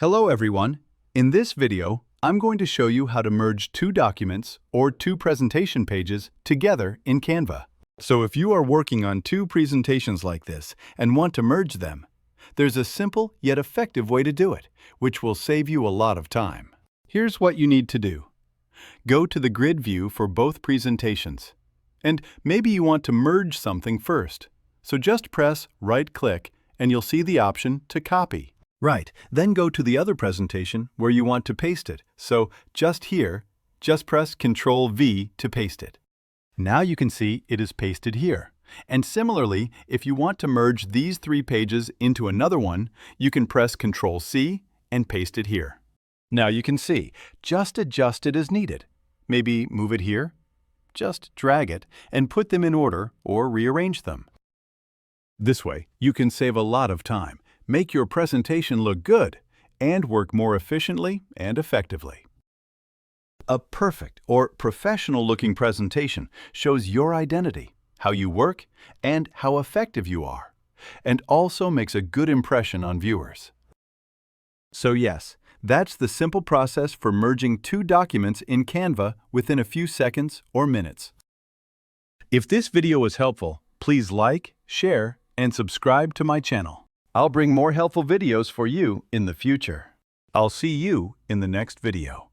Hello everyone. In this video, I'm going to show you how to merge two documents or two presentation pages together in Canva. So if you are working on two presentations like this and want to merge them, there's a simple yet effective way to do it, which will save you a lot of time. Here's what you need to do. Go to the grid view for both presentations. And maybe you want to merge something first. So just press right-click and you'll see the option to copy. Right, then go to the other presentation where you want to paste it. So just here, just press Ctrl-V to paste it. Now you can see it is pasted here. And similarly, if you want to merge these three pages into another one, you can press Ctrl-C and paste it here. Now you can see, just adjust it as needed. Maybe move it here, just drag it, and put them in order or rearrange them. This way, you can save a lot of time, make your presentation look good, and work more efficiently and effectively. A perfect or professional-looking presentation shows your identity, how you work, and how effective you are, and also makes a good impression on viewers. So yes, that's the simple process for merging two documents in Canva within a few seconds or minutes. If this video was helpful, please like, share, and subscribe to my channel. I'll bring more helpful videos for you in the future. I'll see you in the next video.